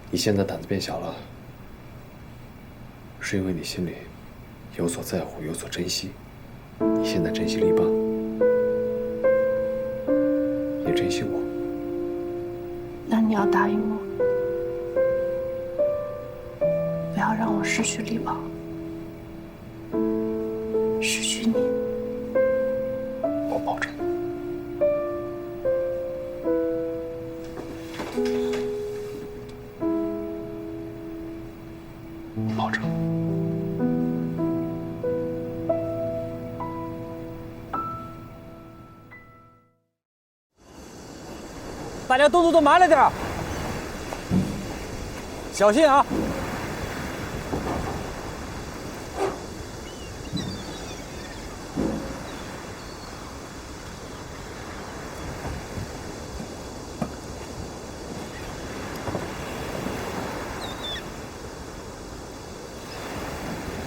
你现在胆子变小了，是因为你心里有所在乎，有所珍惜。你现在珍惜力霸，也珍惜我。那你要答应我，不要让我失去力霸，失去你。我保证。保证。大家动作都慢了点儿，小心啊！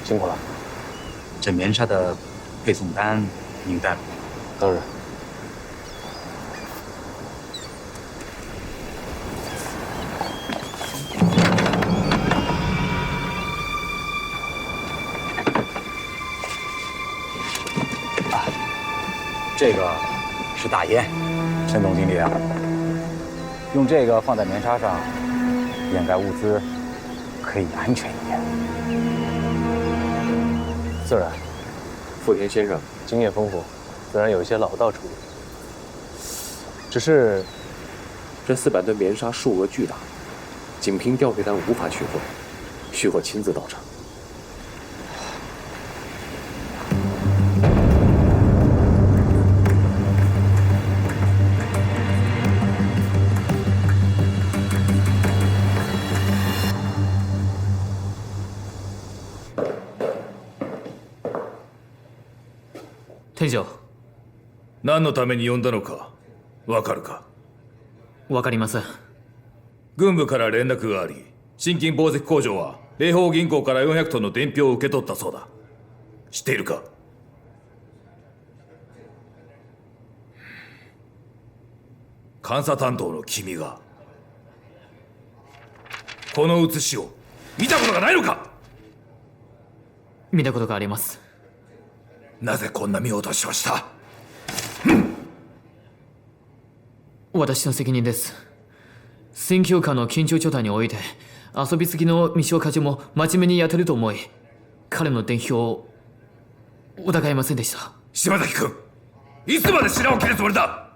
辛苦了。这棉纱的配送单您带了？当然。这个是大烟，陈总经理啊，用这个放在棉纱上，掩盖物资，可以安全一点。自然，富田先生经验丰富，自然有一些老道处理。只是这400吨棉纱数额巨大，仅凭调配单无法取货，需我亲自到场。店長、何のために呼んだのかわかるか？わかりません。軍部から連絡があり、新金紡績工場は霊宝銀行から400トンの伝票を受け取ったそうだ。知っているか？監査担当の君がこの写しを見たことがないのか？見たことがあります。なぜこんな見落としをした？私の責任です。選挙カーの緊張状態において遊びすぎの三塩課長も真面目にやってると思い、彼の伝票を疑いませんでした。島崎君、いつまで白を切るつもりだ？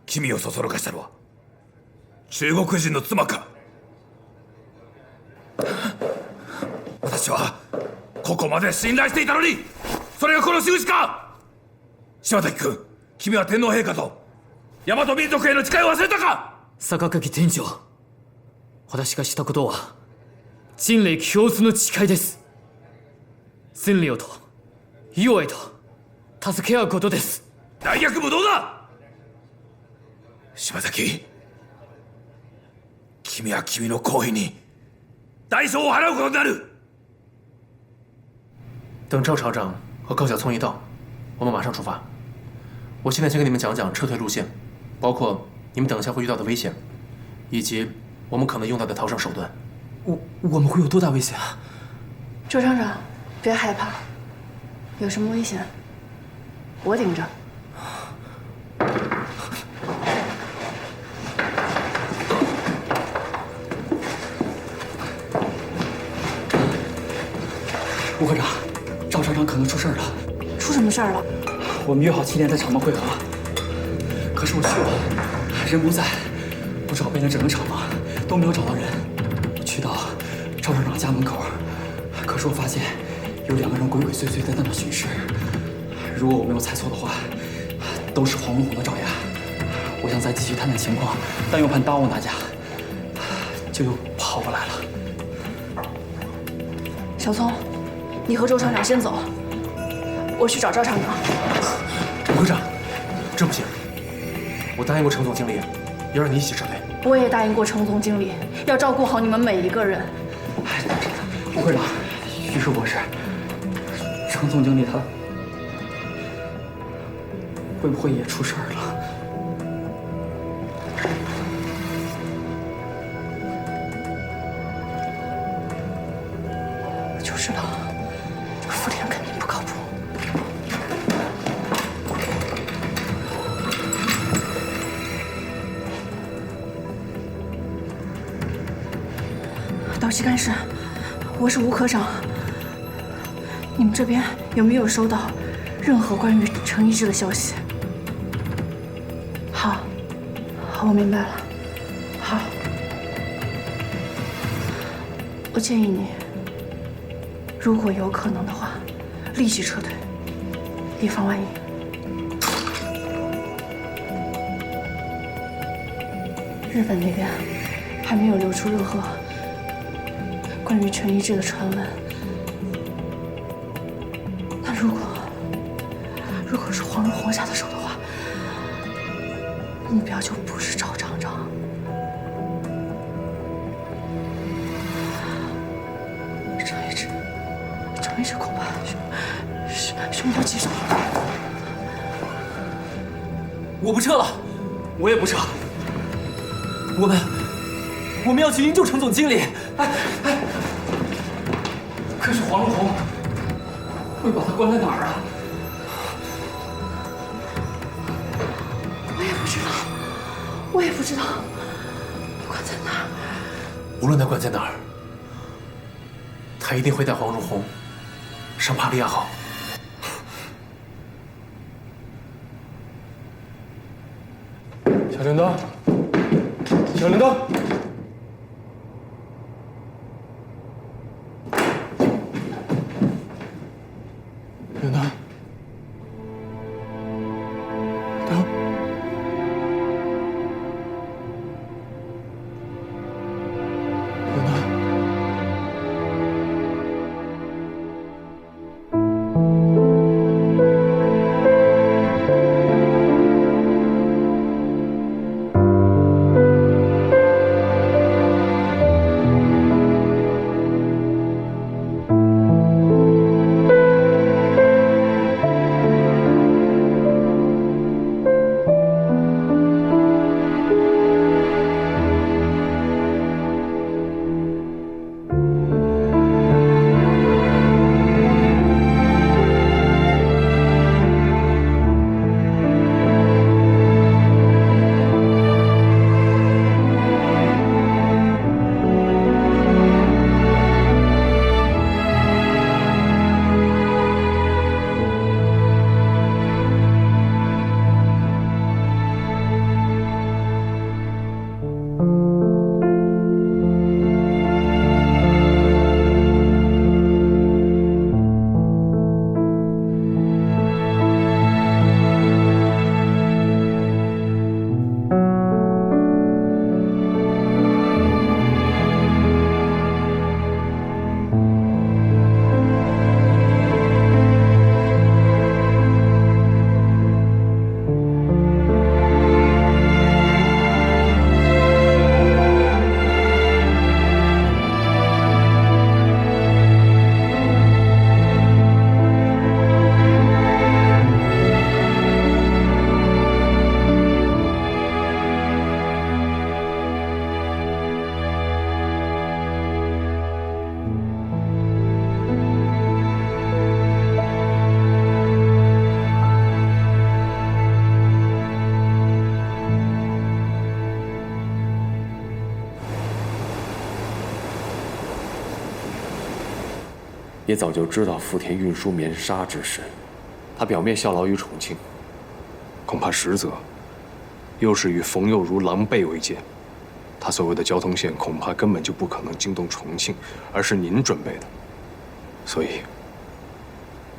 君をそそろかしたのは中国人の妻か？私はここまで信頼していたのに、それがこの仕打ちか？島崎君、君は天皇陛下と大和民族への誓いを忘れたか？坂垣店長、私がしたことは人類共通の誓いです。千里と友へと助け合うことです。大逆無道だ！島崎、君は君の行為に代償を払うことになる。等赵厂长和高晓聪一到，我们马上出发。我现在先给你们讲讲撤退路线，包括你们等一下会遇到的危险，以及我们可能用到的逃生手段。我们会有多大危险啊？周厂长，别害怕，有什么危险，我顶着。吴科长，赵厂长可能出事了。出什么事儿了？我们约好7点在厂房会合，可是我去了，人不在，我找遍了整个厂房，都没有找到人。我去到赵厂长家门口，可是我发现有2个人鬼鬼祟祟的在那巡视。如果我没有猜错的话，都是黄文宏的爪牙。我想再继续探探情况，但又怕耽误大家，就又跑过来了。小聪，你和周厂长先走，我去找赵厂长。吴科长，这不行，我答应过程总经理，要让你一起撤退。我也答应过程总经理，要照顾好你们每一个人。吴科长，于是博士，程总经理他会不会也出事儿了？我就知道这个福田肯定不靠谱。岛崎干事，我是吴科长。你们这边有没有收到任何关于陈一志的消息？好，我明白了。好，我建议你，如果有可能的话，立即撤退，以防万一。日本那边还没有流出任何关于陈一志的传闻。那如果是黄荣宏下的手的话，目标就不是赵厂长。陈一志恐怕凶多吉少。我不撤了，我也不撤。我们要去营救陈总经理。可是黄荣宏会把他关在哪儿啊？我也不知道，关在哪儿。无论他关在哪儿，他一定会带黄荣宏上帕利亚号。小铃铛，小铃铛。铃铛，等。铃铛。也早就知道福田运输棉纱之事，他表面效劳于重庆，恐怕实则又是与冯佑如狼狈为奸。他所谓的交通线恐怕根本就不可能经动重庆，而是您准备的。所以，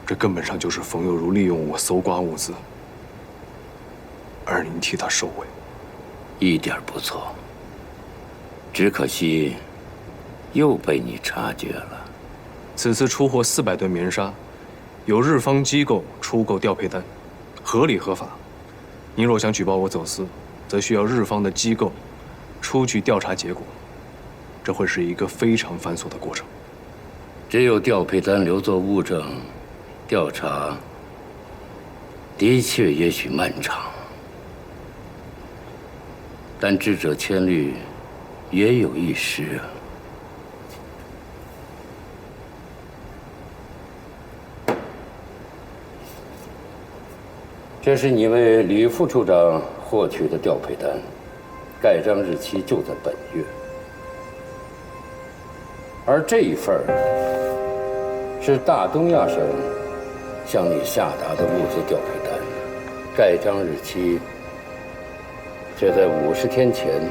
这根本上就是冯佑如利用我搜刮物资，而您替他收尾。一点不错，只可惜又被你察觉了。此次出货400吨棉纱，有日方机构出购调配单，合理合法。您若想举报我走私，则需要日方的机构出具调查结果，这会是一个非常繁琐的过程。只有调配单留作物证，调查的确也许漫长，但智者千虑，也有一失啊。这是你为吕副处长获取的调配单，盖章日期就在本月。而这一份是大东亚省向你下达的物资调配单，盖章日期却在50天前，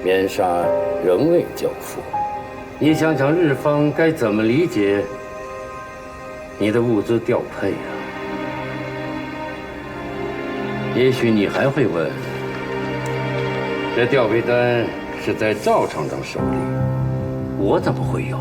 棉纱仍未交付。你想想，日方该怎么理解你的物资调配啊？也许你还会问，这调配单是在赵厂长手里，我怎么会有？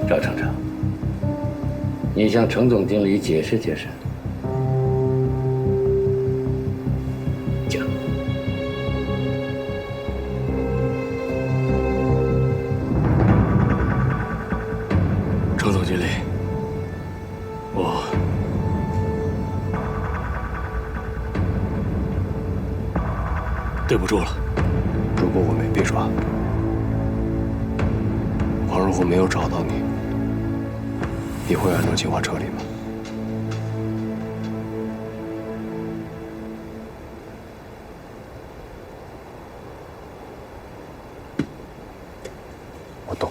赵厂长，你向程总经理解释解释。讲。程总经理，对不住了。如果我没被抓，王若虎没有找到你，你会按照计划撤离吗？我懂。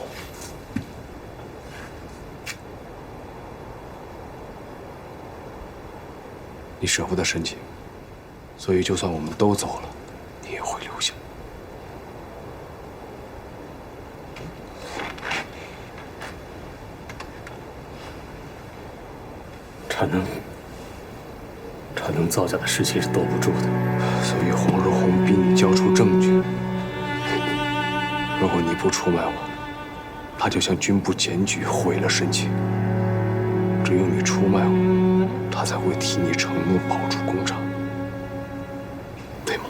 你舍不得申请，所以就算我们都走了，你也会留下。产能造假的事情是兜不住的，所以黄若红逼你交出证据。如果你不出卖我，他就向军部检举毁了申请。只有你出卖我，他才会替你承诺保住工厂，对吗？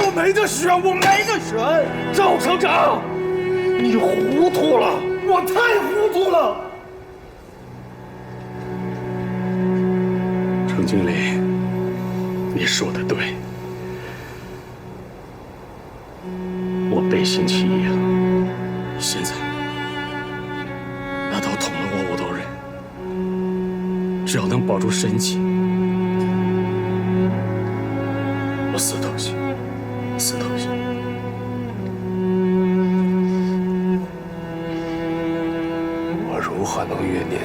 我没得选，我没得选。赵厂长，你糊涂了，我太糊涂了。程经理，你说的对，我背信弃义了。现在那刀捅了我都认，只要能保住申请，我死都行，死都行。我如何能怨您？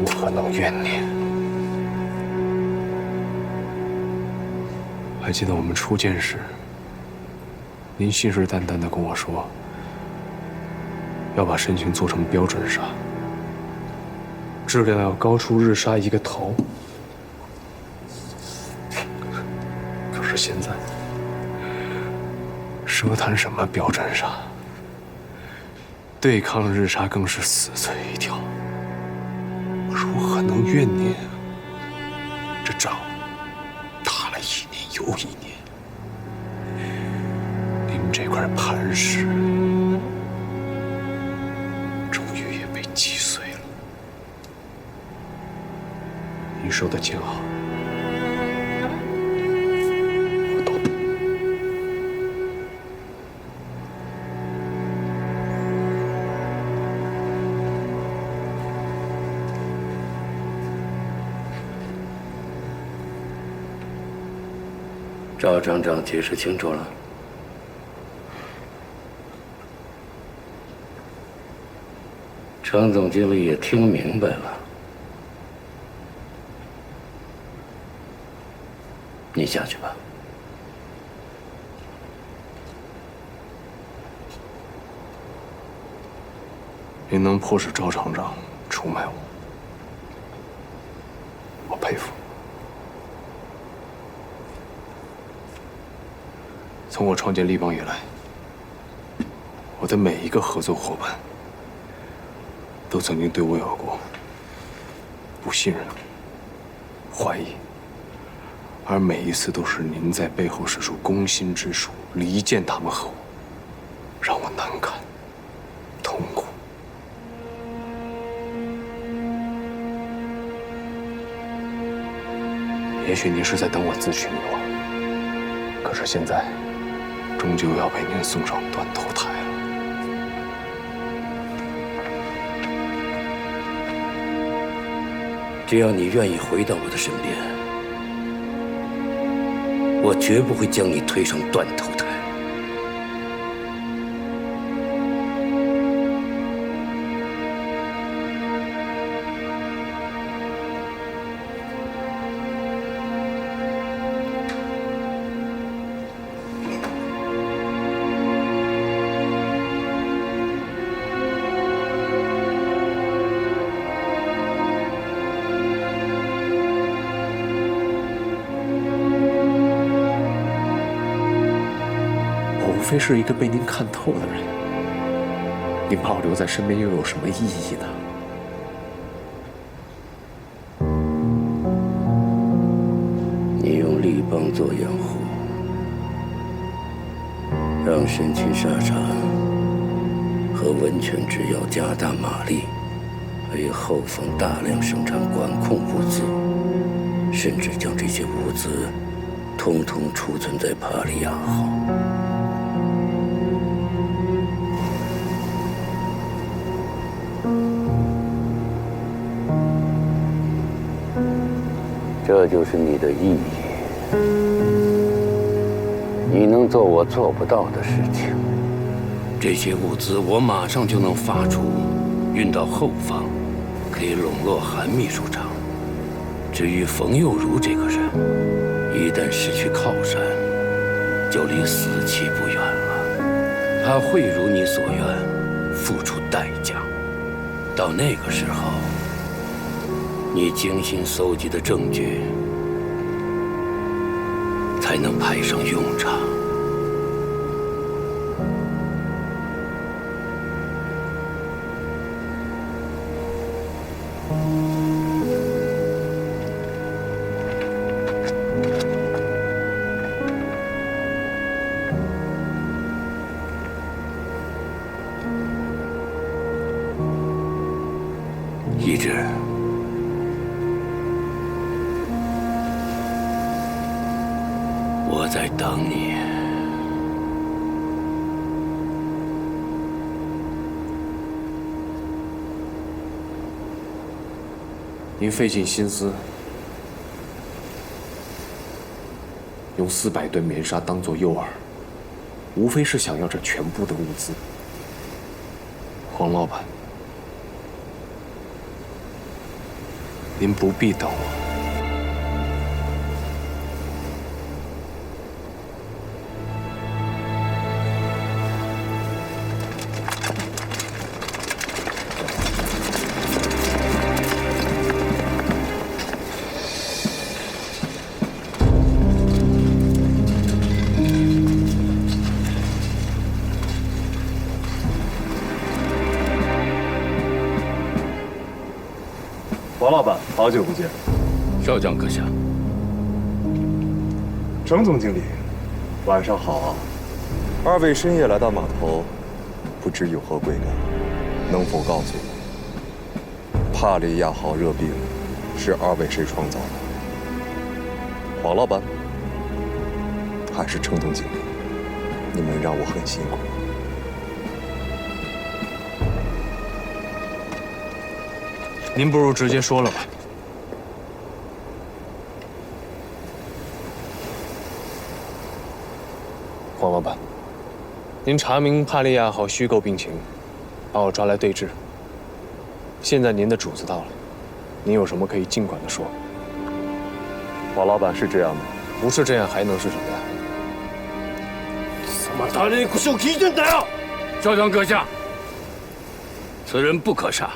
如何能怨您？还记得我们初见时，您信誓旦旦地跟我说，要把申请做成标准纱，质量要高出日纱一个头。可是现在，奢谈什么标准纱？对抗日纱更是死罪一条。我如何能怨您？这仗打了1年又1年，您这块磐石终于也被击碎了。您说的挺好，我懂。赵厂长解释清楚了。程总经理也听明白了。你下去吧。您能迫使赵厂长出卖我，我佩服。从我创建立邦以来，我的每一个合作伙伴都曾经对我有过不信任、怀疑，而每一次都是您在背后使出攻心之术，离间他们和我，让我难堪、痛苦。也许您是在等我自取灭亡，可是现在，终究要被您送上断头台了。只要你愿意回到我的身边，我绝不会将你推上断头台。无非是一个被您看透的人，您把我留在身边又有什么意义呢？你用立邦做掩护，让神禽沙场和温泉制药加大马力，为后方大量生产管控物资，甚至将这些物资统统储存在帕利亚号。这就是你的意义。你能做我做不到的事情。这些物资我马上就能发出，运到后方，可以笼络韩秘书长。至于冯佑如这个人，一旦失去靠山，就离死期不远了。他会如你所愿，付出代价。到那个时候，你精心搜集的证据才能派上用场。一志，我在等你。您费尽心思，用400吨棉纱当作诱饵，无非是想要这全部的物资。黄老板，您不必等我。王老板，好久不见。少将阁下，程总经理，晚上好啊。二位深夜来到码头，不知有何贵干？能否告诉我，帕利亚号热病是二位谁创造的？黄老板，还是程总经理？你们让我很辛苦。您不如直接说了吧。黄老板，您查明帕利亚号虚构病情，把我抓来对质。现在您的主子到了，您有什么可以尽管的说。黄老板是这样吗？不是这样还能是什么呀？少将阁下，此人不可杀。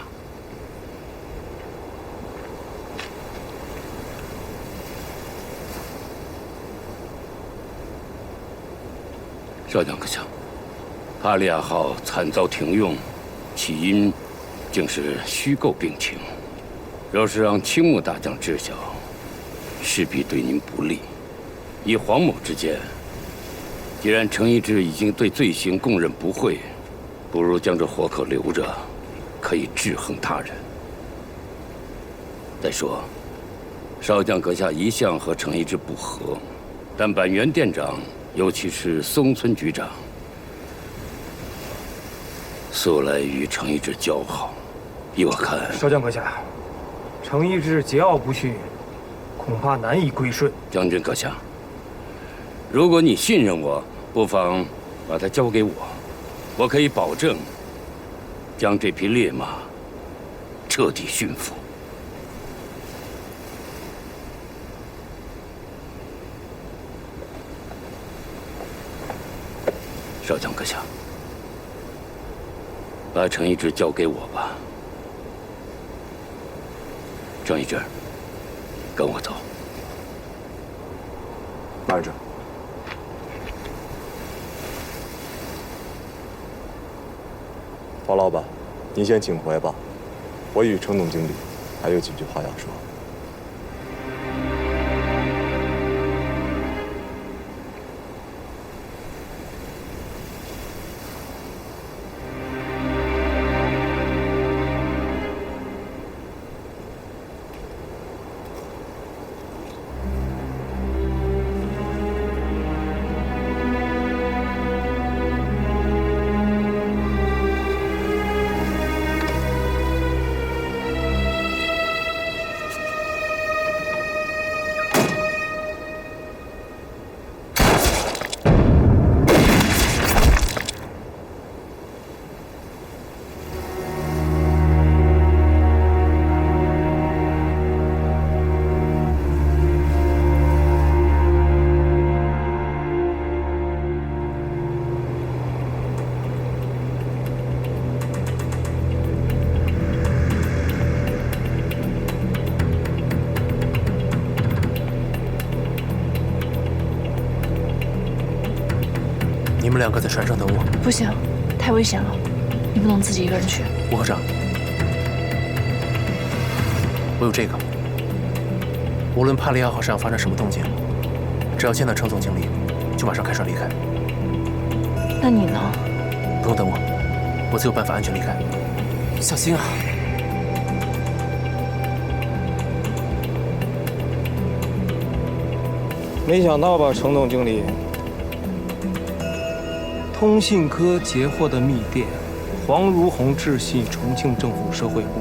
少将阁下，帕利亚号惨遭停用，起因竟是虚构病情。若是让青木大将知晓，势必对您不利。以黄某之见，既然程一之已经对罪行供认不讳，不如将这活口留着，可以制衡他人。再说，少将阁下一向和程一之不和，但板垣店长，尤其是松村局长，素来与程一之交好。依我看，少将阁下，程一之桀骜不驯，恐怕难以归顺。将军阁下，如果你信任我，不妨把他交给我，我可以保证将这匹烈马彻底驯服。少将阁下，把程一之交给我吧。程一之，跟我走。慢着，黄老板，您先请回吧，我与程总经理还有几句话要说。你们两个在船上等我。不行，太危险了，你不能自己一个人去。吴科长，我有这个。无论帕利亚号上发生什么动静，只要见到程总经理，就马上开船离开。那你呢？不用等我，我自有办法安全离开。小心啊！没想到吧，程总经理，通信科截获的密电，黄如虹致信重庆政府社会部，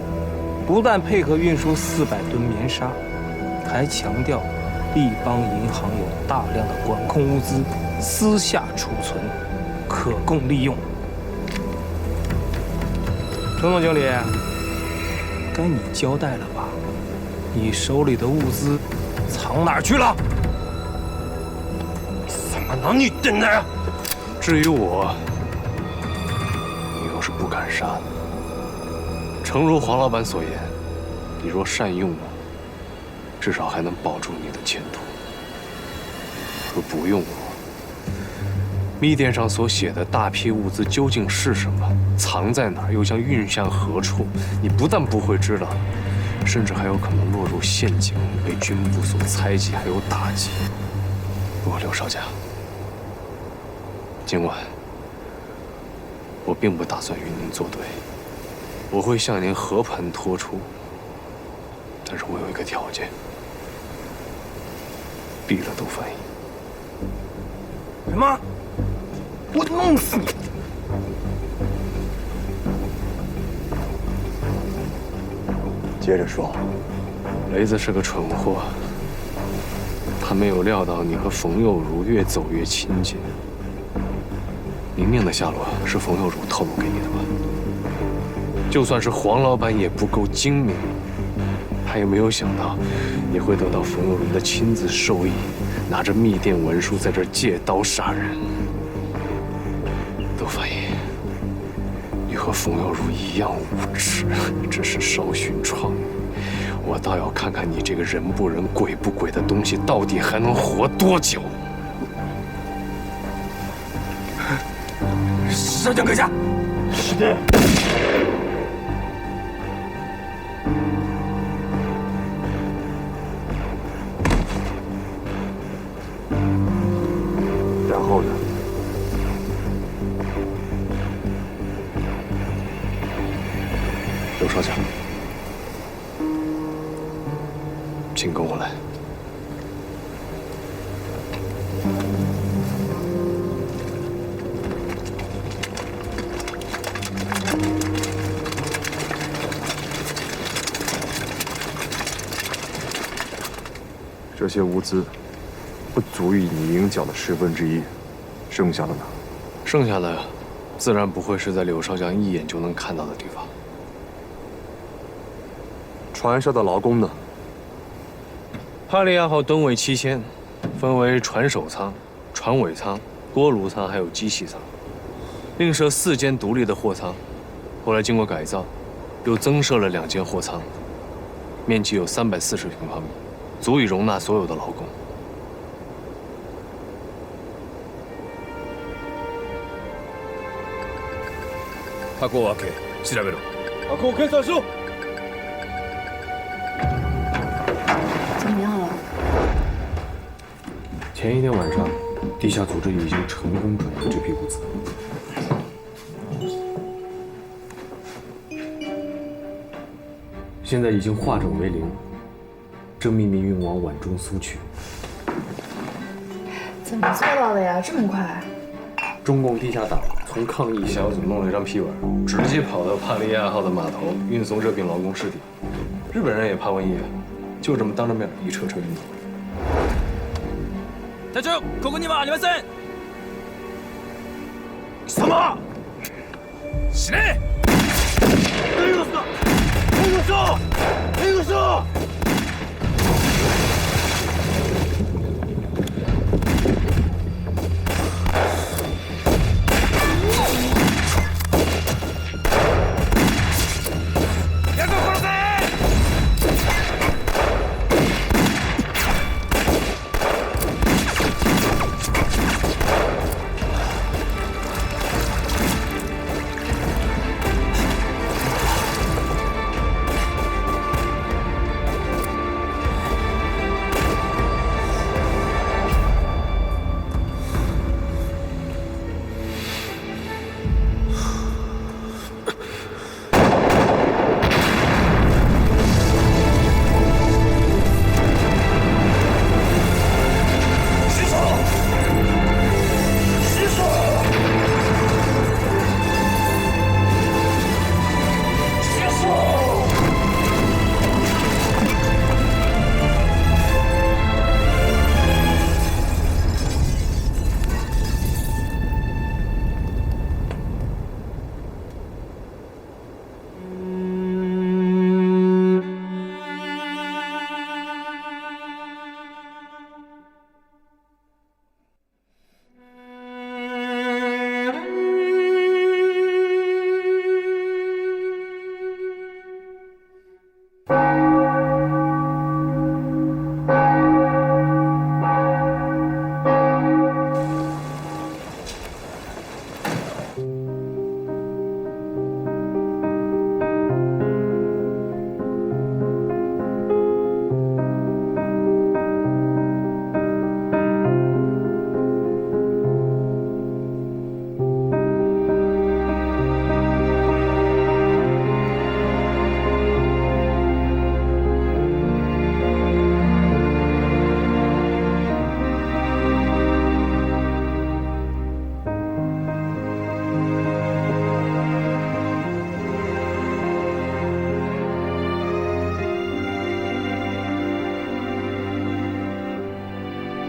不但配合运输400吨棉纱，还强调立邦银行有大量的管控物资私下储存，可供利用。程总经理，该你交代了吧？你手里的物资藏哪儿去了？何言ってんだよ！至于我，你若是不敢杀，诚如黄老板所言，你若善用我，至少还能保住你的前途。若不用我，密电上所写的大批物资究竟是什么，藏在哪儿，又将运向何处，你不但不会知道，甚至还有可能落入陷阱，被军部所猜忌，还有打击。不过刘少将，今晚我并不打算与您作对，我会向您和盘托出，但是我有一个条件，毙了窦翻译。什么？我弄死你！接着说。雷子是个蠢货，他没有料到你和冯佑如越走越亲近。明明的下落是冯佑如透露给你的吧？就算是黄老板也不够精明，他也没有想到你会得到冯佑如的亲自授意，拿着密电文书在这儿借刀杀人。窦翻译，你和冯佑如一样无耻，只是稍寻创意。我倒要看看你这个人不人鬼不鬼的东西到底还能活多久。少将阁下，是的。然后呢？刘少将，请跟我来。这些物资不足以你应缴的1/10，剩下的呢？剩下的，自然不会是在柳少将一眼就能看到的地方。船上的劳工呢？帕利亚号吨位7000，分为船首舱、船尾舱、锅炉舱还有机器舱，另设4间独立的货舱。后来经过改造，又增设了2间货舱，面积有340平方米。足以容纳所有的劳工。箱を開け、調べろ。箱を検査しろ。怎么样了？前一天晚上，地下组织已经成功转移这批物资。现在已经化整为零。正秘密运往皖中苏区。怎么做到的呀？这么快？中共地下党从抗议小组弄了一张批文，直接跑到帕利亚号的码头运送热病劳工尸体。日本人也怕瘟疫，就这么当着面一车车运走。隊長、ここにはありません。貴様、死ね！援護しろ！援護しろ！援護しろ！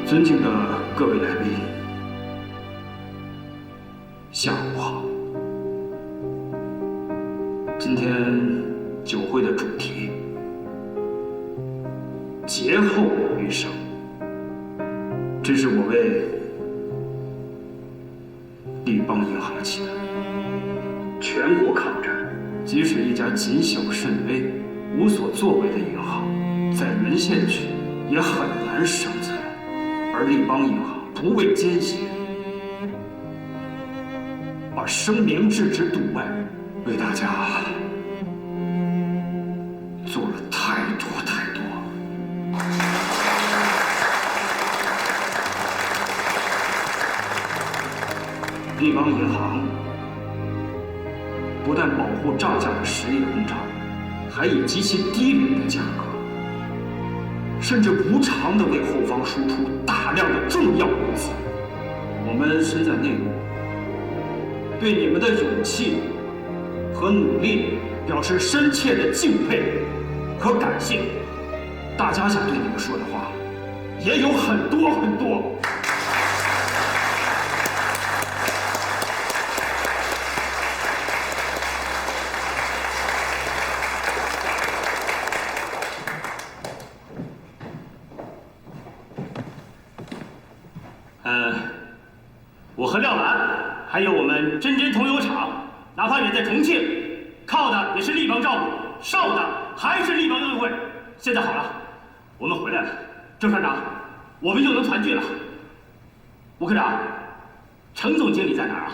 尊敬的各位来宾，下午好。今天酒会的主题“劫后余生”，这是我为立邦银行起的。全国抗战，即使一家谨小慎微、无所作为的银行，在沦陷区也很难生存。而立邦银行不畏艰险，把生命置之度外，为大家做了太多太多。立邦银行不但保护账下的实业工厂，还以极其低廉的价格，甚至无偿地为后方输出大量的重要物资。我们身在内陆，对你们的勇气和努力表示深切的敬佩和感谢。大家想对你们说的话也有很多很多。我和廖兰，还有我们真真桐油厂，哪怕远在重庆，靠的也是立邦照顾，受的还是立邦恩惠。现在好了，我们回来了，周团长，我们又能团聚了。吴科长，程总经理在哪儿啊？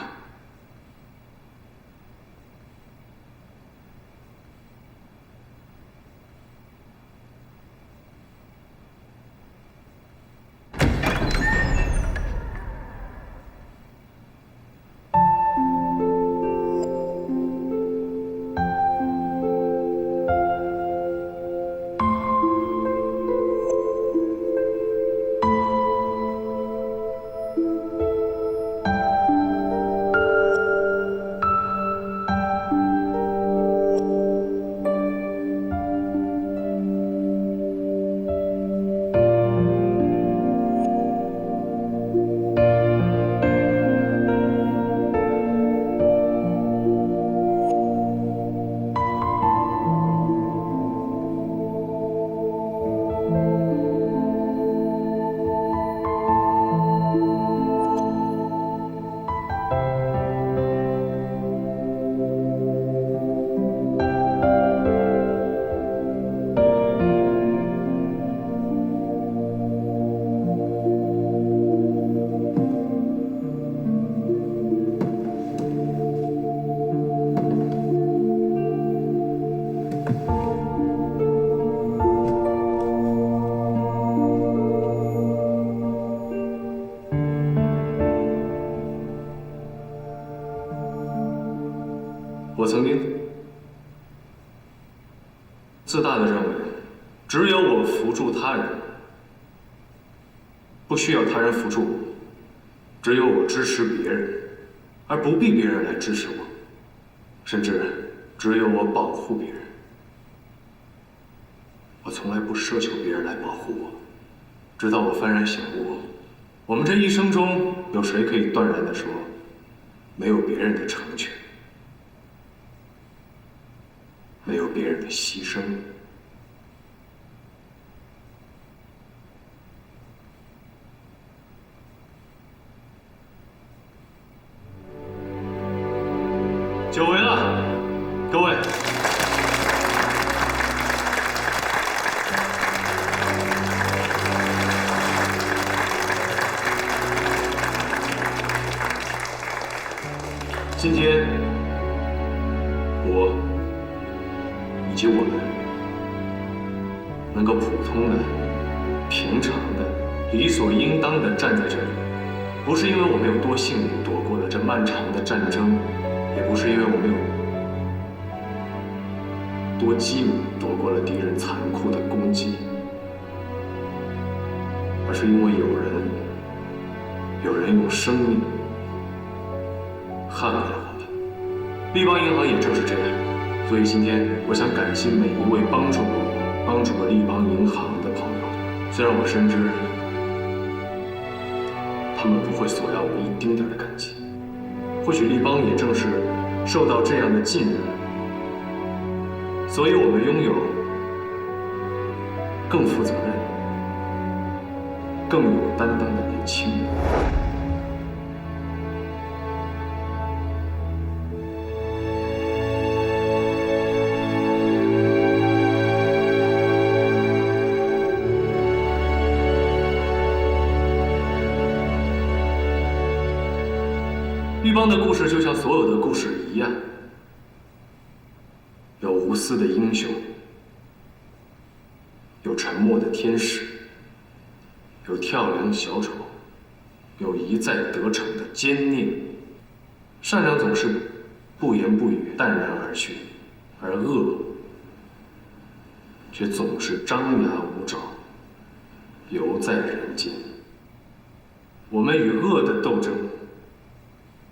我曾经自大的认为，只有我扶助他人，不需要他人扶助我；只有我支持别人，而不必别人来支持我；甚至只有我保护别人。我从来不奢求别人来保护我，直到我幡然醒悟，我们这一生中，有谁可以断然地说，没有别人的成全，没有别人的牺牲，久违了，各位。今天，我以及我们能够普通的、平常的、理所应当的站在这里，不是因为我们有多幸运躲过了这漫长的战争，也不是因为我们有多机敏躲过了敌人残酷的攻击，而是因为有人用生命捍卫了我们。立邦银行也正是这样，所以今天我想感谢每一位帮助过立邦银行的朋友。虽然我深知他们不会索要我一丁点的感激，或许立邦也正是受到这样的浸染，所以我们拥有更负责任、更有担当的年轻人。立邦的故事就像所有的故事一样，有无私的英雄，有沉默的天使，有跳梁小丑，有一再得逞的坚定，善良总是不言不语，淡然而去，而恶却总是张牙舞爪，犹在人间。我们与恶的斗争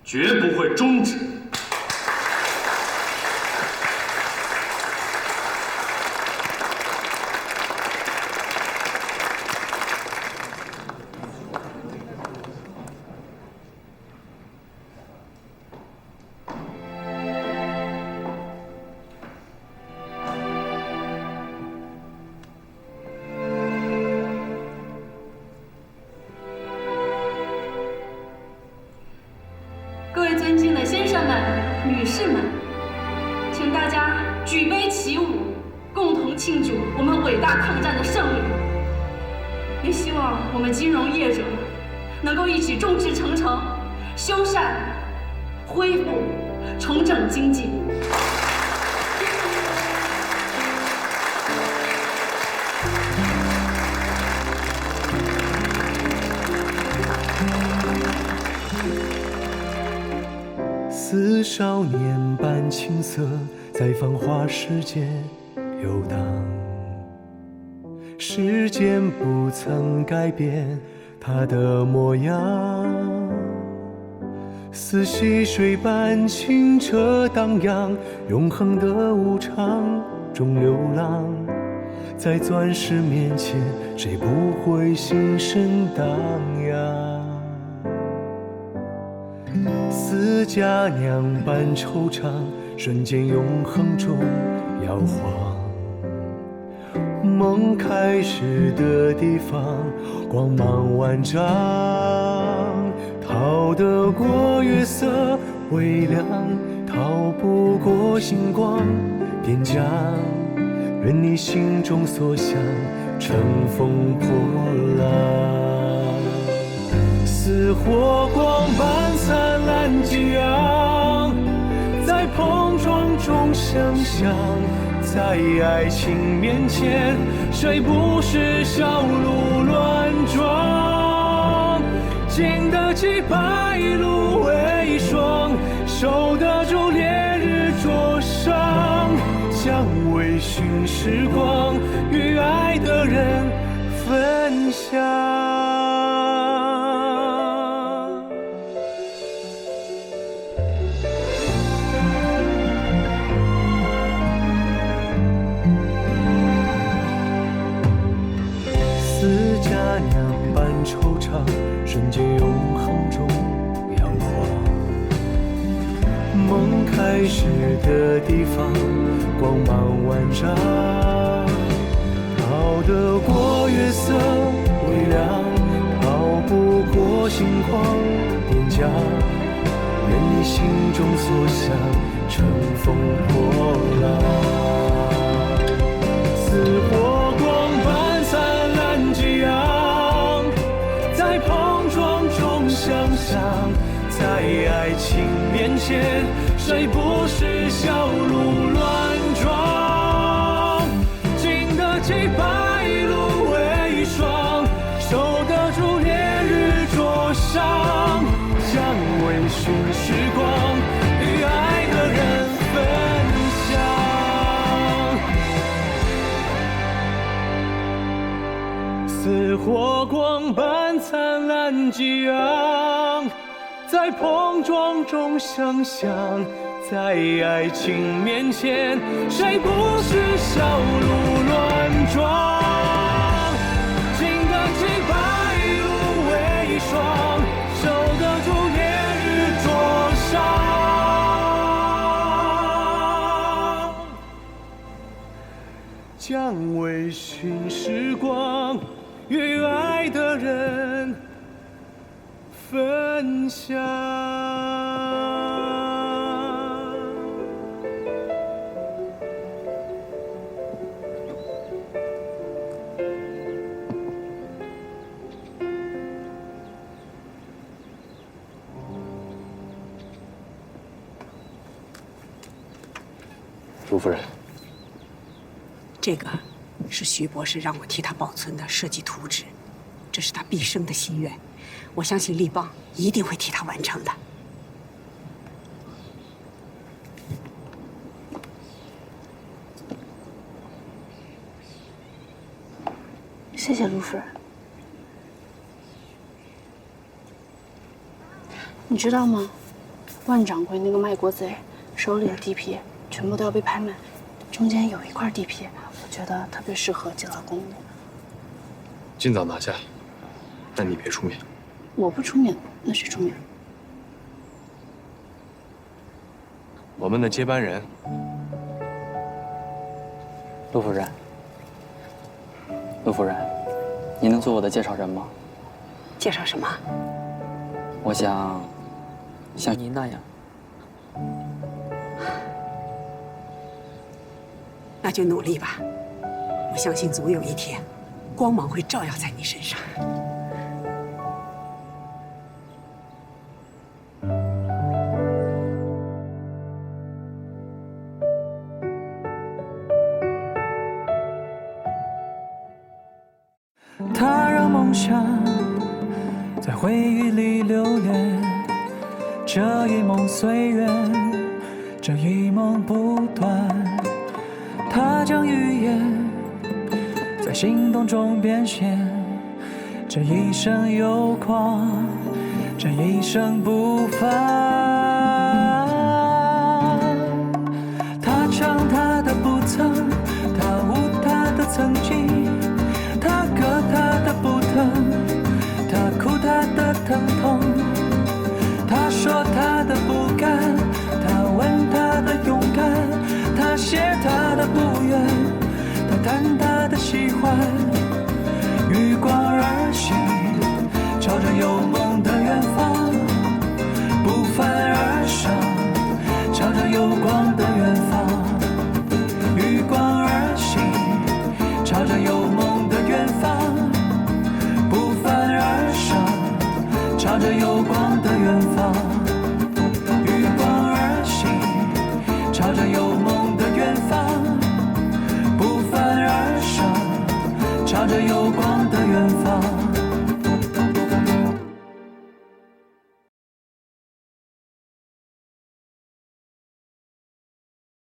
绝不会终止。各位尊敬的先生们、女士们，请大家举杯起舞，共同庆祝我们伟大抗战的胜利。也希望我们金融业者能够一起众志成城，修缮、恢复、重整经济。似少年般青涩，在繁华世界游荡。时间不曾改变他的模样，似溪水般清澈荡漾，永恒的无常中流浪。在钻石面前，谁不会心神荡漾？似佳娘般惆怅，瞬间永恒中摇晃。梦开始的地方，光芒万丈，逃得过月色微凉，逃不过星光点将。愿你心中所想，乘风破浪。似火光般灿烂激昂，在碰撞中想象，在爱情面前，谁不是小鹿乱撞？经得起白露为霜，受得住烈日灼伤，将微醺时光与爱的人分享。惆怅，瞬间永恒中摇晃。梦开始的地方，光芒万丈，逃得过月色微凉，逃不过星光点将。愿你心中所想，乘风破浪。似火光般灿烂激昂，在碰撞中想象，在爱情面前，谁不是小鹿乱撞？经得起白露为霜，受得住烈日灼伤，将微醺时光与爱的人分享。似火光般灿烂激昂，在碰撞中想象，在爱情面前，谁不是小鹿乱撞？经得起白露为霜，受得住烈日灼伤，将微醺时光与爱的人分享。朱夫人，这个是徐博士让我替他保存的设计图纸，这是他毕生的心愿，我相信立邦一定会替他完成的。谢谢陆夫人。你知道吗？万掌柜那个卖国贼手里的地皮全部都要被拍卖，中间有一块地皮，我觉得特别适合建老公墓。尽早拿下，但你别出面。我不出面，那谁出面？我们的接班人。陆夫人，陆夫人，您能做我的介绍人吗？介绍什么？我想像您那样。那就努力吧，我相信总有一天，光芒会照耀在你身上。他让梦想在回忆里流连，这一梦岁月，这一梦不断。他将语言在行动中变现，这一生有狂，这一生不凡。他唱他的不曾，他舞他的曾经，他歌他的不疼，他哭他的疼痛，他说他的不甘，他问他的勇敢，他写他的不愿，他谈他的喜欢。余光而行，朝着有梦的远方，不凡而生，朝着有光的远方。余光而行，朝着有梦的远方，不凡而生，朝着有光的远方。余光而行，朝着有梦的远方，不凡而生，朝着有光的远方。